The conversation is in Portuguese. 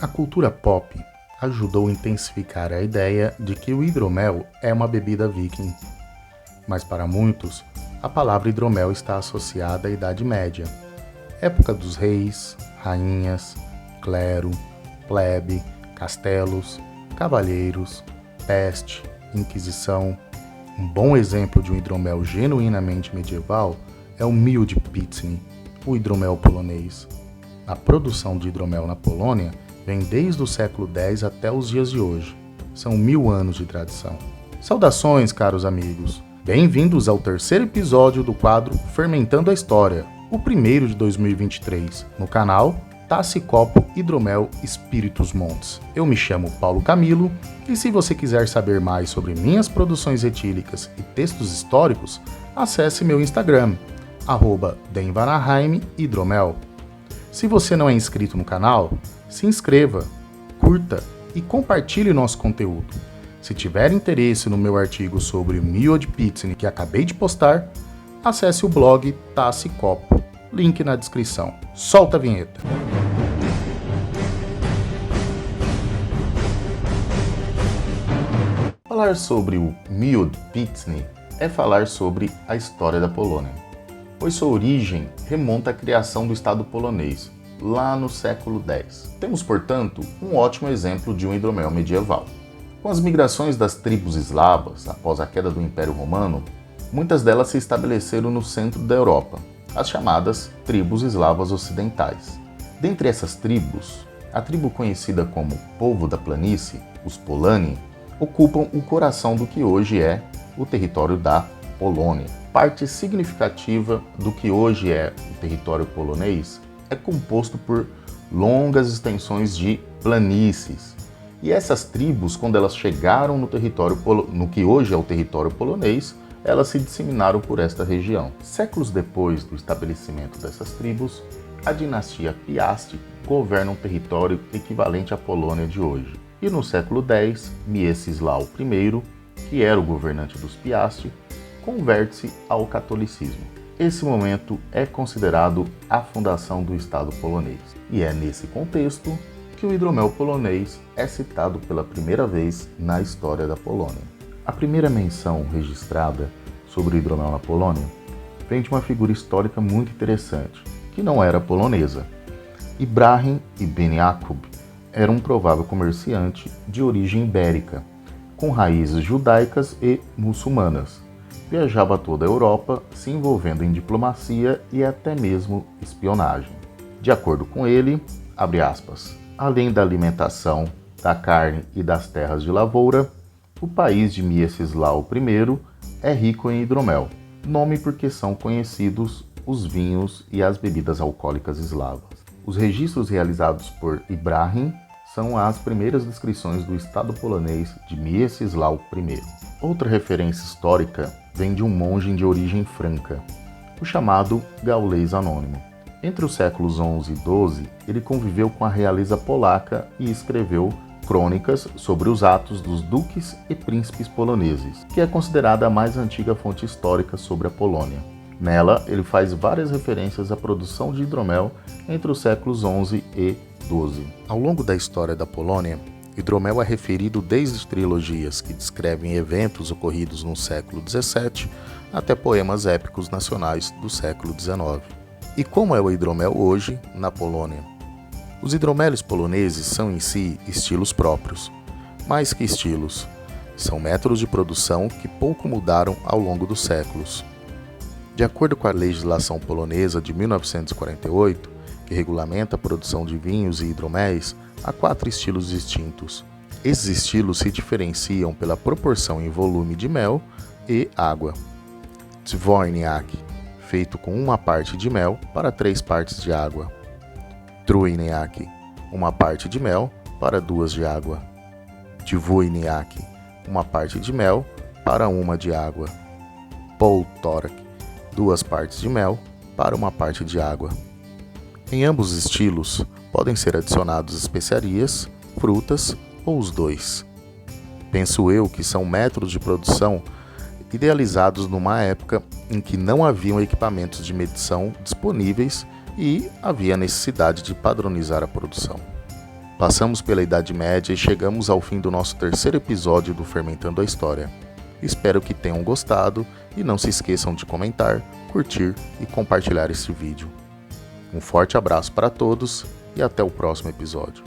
A cultura pop ajudou a intensificar a ideia de que o hidromel é uma bebida viking. Mas para muitos, a palavra hidromel está associada à Idade Média, época dos reis, rainhas, clero, plebe, castelos, cavalheiros, peste, inquisição. Um bom exemplo de um hidromel genuinamente medieval é o Miód Pizny, o hidromel polonês. A produção de hidromel na Polônia vem desde o século X até os dias de hoje. São 1000 anos de tradição. Saudações, caros amigos! Bem-vindos ao terceiro episódio do quadro Fermentando a História, o primeiro de 2023, no canal Taça e Copo Hidromel Espíritos Montes. Eu me chamo Paulo Camilo e se você quiser saber mais sobre minhas produções etílicas e textos históricos, acesse meu Instagram, @denvanaheimhidromel. Se você não é inscrito no canal, se inscreva, curta e compartilhe nosso conteúdo. Se tiver interesse no meu artigo sobre o Miód Pizny que acabei de postar, acesse o blog Taça e Copo, link na descrição. Solta a vinheta! Falar sobre o Miód Pizny é falar sobre a história da Polônia, pois sua origem remonta à criação do Estado polonês, lá no século X. Temos, portanto, um ótimo exemplo de um hidromel medieval. Com as migrações das tribos eslavas após a queda do Império Romano, muitas delas se estabeleceram no centro da Europa, as chamadas tribos eslavas ocidentais. Dentre essas tribos, a tribo conhecida como Povo da Planície, os Polani, ocupam o coração do que hoje é o território da Polônia. Parte significativa do que hoje é o território polonês é composto por longas extensões de planícies. E essas tribos, quando elas chegaram no que hoje é o território polonês, elas se disseminaram por esta região. Séculos depois do estabelecimento dessas tribos, a dinastia Piast governa um território equivalente à Polônia de hoje. E no século X, Mieczysław I, que era o governante dos Piast, converte-se ao catolicismo. Esse momento é considerado a fundação do Estado polonês. E é nesse contexto que o hidromel polonês é citado pela primeira vez na história da Polônia. A primeira menção registrada sobre o hidromel na Polônia vem de uma figura histórica muito interessante, que não era polonesa. Ibrahim ibn Yakub era um provável comerciante de origem ibérica, com raízes judaicas e muçulmanas. Viajava toda a Europa, se envolvendo em diplomacia e até mesmo espionagem. De acordo com ele, abre aspas, além da alimentação, da carne e das terras de lavoura, o país de Mieczysław I é rico em hidromel, nome porque são conhecidos os vinhos e as bebidas alcoólicas eslavas. Os registros realizados por Ibrahim são as primeiras descrições do Estado polonês de Mieczysław I. Outra referência histórica vem de um monge de origem franca, o chamado Gaulês Anônimo. Entre os séculos XI e XII, ele conviveu com a realeza polaca e escreveu crônicas sobre os atos dos duques e príncipes poloneses, que é considerada a mais antiga fonte histórica sobre a Polônia. Nela, ele faz várias referências à produção de hidromel entre os séculos XI e XII. Ao longo da história da Polônia, hidromel é referido desde trilogias que descrevem eventos ocorridos no século XVII até poemas épicos nacionais do século XIX. E como é o hidromel hoje na Polônia? Os hidromeles poloneses são em si estilos próprios. Mais que estilos, são métodos de produção que pouco mudaram ao longo dos séculos. De acordo com a legislação polonesa de 1948, que regulamenta a produção de vinhos e hidroméis, há 4 estilos distintos. Esses estilos se diferenciam pela proporção em volume de mel e água. Dwójniak, feito com 1 parte de mel para 3 partes de água. Trójniak, 1 parte de mel para 2 de água. Dwójniak, 1 parte de mel para 1 de água. Półtorak, 2 partes de mel para 1 parte de água. Em ambos os estilos, podem ser adicionados especiarias, frutas ou os dois. Penso eu que são métodos de produção idealizados numa época em que não haviam equipamentos de medição disponíveis e havia necessidade de padronizar a produção. Passamos pela Idade Média e chegamos ao fim do nosso terceiro episódio do Fermentando a História. Espero que tenham gostado e não se esqueçam de comentar, curtir e compartilhar este vídeo. Um forte abraço para todos e até o próximo episódio.